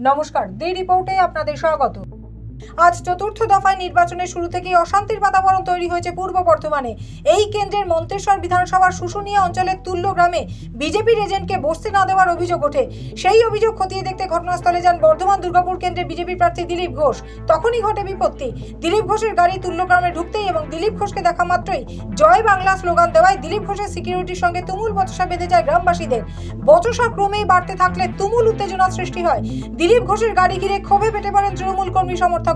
নমস্কার, দি রিপোর্টে আপনাদের স্বাগত। আজ চতুর্থ দফায় নির্বাচনের শুরু থেকেই অশান্তির বাতাবরণ তৈরি হয়েছে পূর্ব বর্ধমানে। এই কেন্দ্রের মন্তেশ্বর বিধানসভার শুশুনিয়া অঞ্চলের তুল্য গ্রামে বিজেপির এজেন্টকে বসতে না দেওয়ার অভিযোগ ওঠে। সেই অভিযোগ খতিয়ে দেখতে ঘটনাস্থলে যান বর্ধমান দুর্গাপুর কেন্দ্রের বিজেপি প্রার্থী দিলীপ ঘোষ। তখনই ঘটে বিপত্তি। দিলীপ ঘোষের গাড়ি তুল্য গ্রামে ঢুকতেই এবং দিলীপ ঘোষকে দেখা মাত্রই জয় বাংলা স্লোগান দেওয়ায় দিলীপ ঘোষের সিকিউরিটির সঙ্গে তুমুল বচসা বেঁধে যায় গ্রামবাসীদের। বচসা ক্রমেই বাড়তে থাকলে তুমুল উত্তেজনা সৃষ্টি হয়। দিলীপ ঘোষের গাড়ি ঘিরে ক্ষোভে ফেটে পড়েন তৃণমূল কর্মী সমর্থকেরা।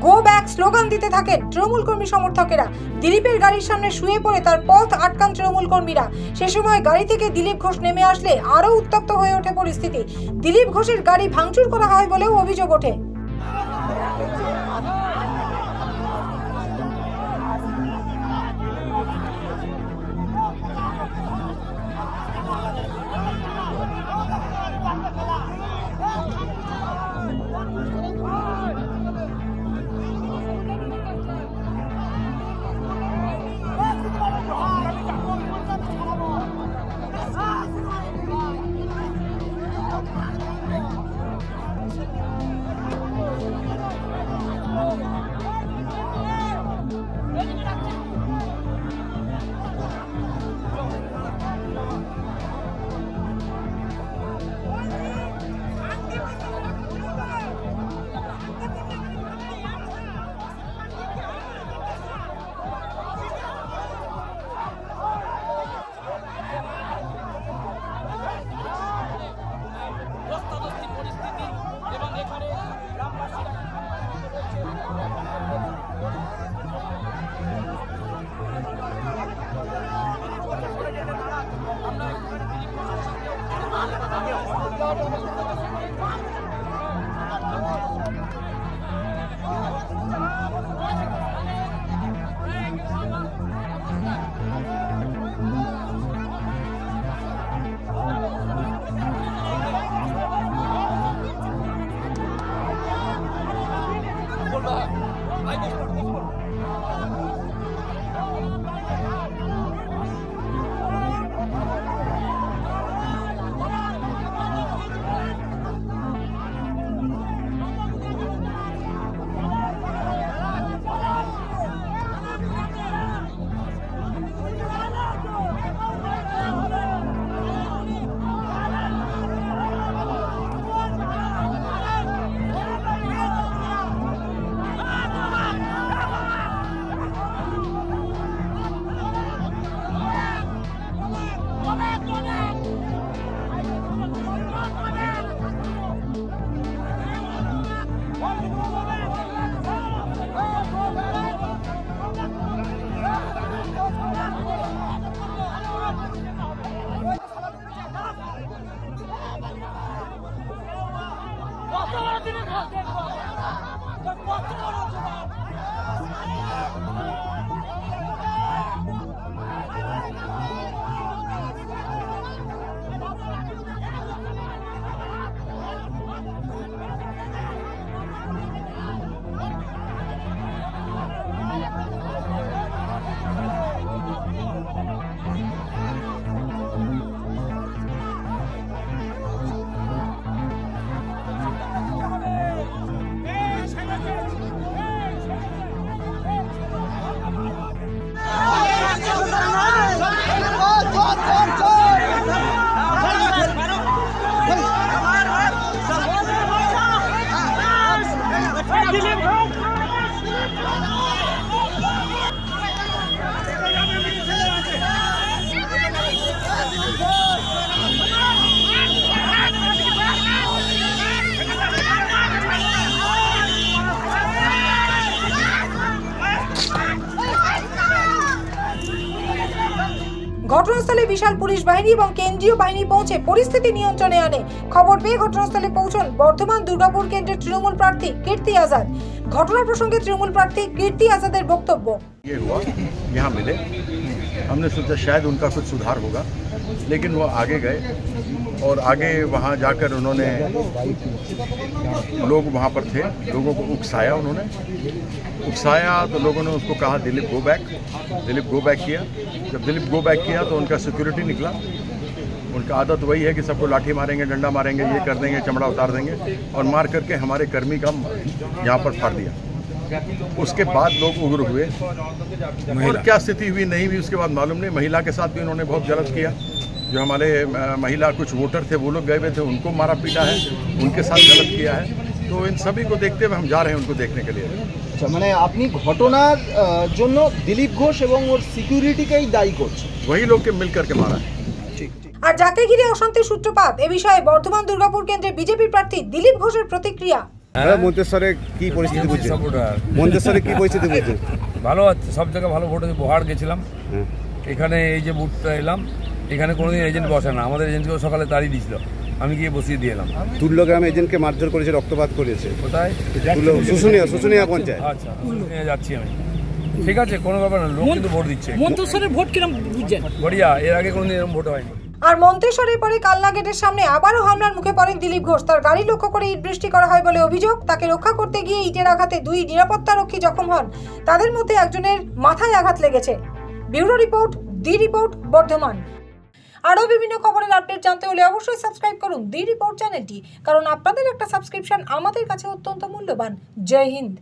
গো ব্যাক স্লোগান দিতে থাকেন তৃণমূল কর্মী সমর্থকেরা। দিলীপের গাড়ির সামনে শুয়ে পড়ে তার পথ আটকান তৃণমূল কর্মীরা। সে সময় গাড়ি থেকে দিলীপ ঘোষ নেমে আসলে আরও উত্তপ্ত হয়ে ওঠে পরিস্থিতি। দিলীপ ঘোষের গাড়ি ভাঙচুর করা হয় বলেও অভিযোগ ওঠে। ঘটনাস্থলে বিশাল পুলিশ বাহিনী এবং কেন্দ্রীয় বাহিনী পৌঁছে পরিস্থিতি নিয়ন্ত্রণে আনে। খবর পেয়ে ঘটনাস্থলে পৌঁছন বর্ধমান দুর্গাপুর কেন্দ্রের তৃণমূল প্রার্থী কীর্তি আজাদ। ঘটনা প্রসঙ্গে তৃণমূল প্রার্থী কীর্তি আজাদের বক্তব্য। यहाँ मिले, हमने सोचा शायद उनका कुछ सुधार होगा, लेकिन वो आगे गए और आगे वहाँ जाकर उन्होंने लोग वहाँ पर थे, लोगों को उकसाया। उन्होंने उकसाया तो लोगों ने उसको कहा Dilip go back. Dilip go back किया। जब दिलीप गो बैक किया तो उनका सिक्योरिटी निकला उनका आदत वही है कि सबको लाठी मारेंगे, डंडा मारेंगे, ये कर देंगे, चमड़ा उतार देंगे, और मार करके हमारे कर्मी का यहाँ पर फाड़ दिया। उसके बाद लोग उग्र हुए और क्या स्थिति हुई नहीं हुई उसके बाद मालूम नहीं। महिला के साथ भी उन्होंने बहुत गलत किया। जो हमारे महिला कुछ वोटर थे वो लोग गए हुए थे, उनको मारा पीटा है, उनके साथ गलत किया है। तो इन सभी को देखते हुए हम जा रहे हैं उनको देखने के लिए। আচ্ছা, মানে আপনি ঘটনার জন্য দিলীপ ঘোষ এবং ওর সিকিউরিটিকেই দায়ী করছেন? वही लोग के मिल करके मारा है। আর যাকে ঘিরে অশান্তির সূত্রপাত এ বিষয়ে বর্ধমান দুর্গাপুর কেন্দ্রে বিজেপি প্রার্থী দিলীপ ঘোষের প্রতিক্রিয়া। মন্তেশ্বরে কি পরিস্থিতি বুঝছেন? মন্তেশ্বরে কি পরিস্থিতি বুঝছেন? ভালো আছে, সব জায়গায় ভালো ভোট হচ্ছে। বহাড় গেছিলাম, এখানে এই যে বুথটা এলাম, এখানে কোনোদিন এজেন্ট বসে না। আমাদের এজেন্টকেও সকালে তাড়িয়ে দিয়েছিল, আমি গিয়ে বসিয়ে দিয়ে এলাম। তুল্যগ্রামে এজেন্টকে মারধর করেছে, রক্তপাত করেছে। কোথায়? শুশুনিয়া পঞ্চায়েত। আচ্ছা, নিয়ে যাচ্ছি আমি। ঠিক আছে, কোনো ব্যাপার না, লোক কিন্তু ভোট দিচ্ছে। মন্তেশ্বরের ভোট কিরম বুঝছেন? বড়িয়া, এর আগে কোনোদিন এরকম ভোট হয়নি। আর মন্তেশ্বরের পরে কালনা গেটের সামনে আবারও হামলার মুখে পড়েন দিলীপ ঘোষ। তার গাড়ি লক্ষ্য করে ইট বৃষ্টি করা হয় বলে অভিযোগ। তাকে রক্ষা করতে গিয়ে ইটের আঘাতে দুই নিরাপত্তারক্ষী জখম হন। তাদের মধ্যে একজনের মাথায় আঘাত লেগেছে। ব্যুরো রিপোর্ট, দি রিপোর্ট, বর্ধমান। আরও বিভিন্ন খবরের আপডেট জানতে হলে অবশ্যই সাবস্ক্রাইব করুন দি রিপোর্ট চ্যানেলটি, কারণ আপনাদের একটা সাবস্ক্রিপশন আমাদের কাছে অত্যন্ত মূল্যবান। জয় হিন্দ।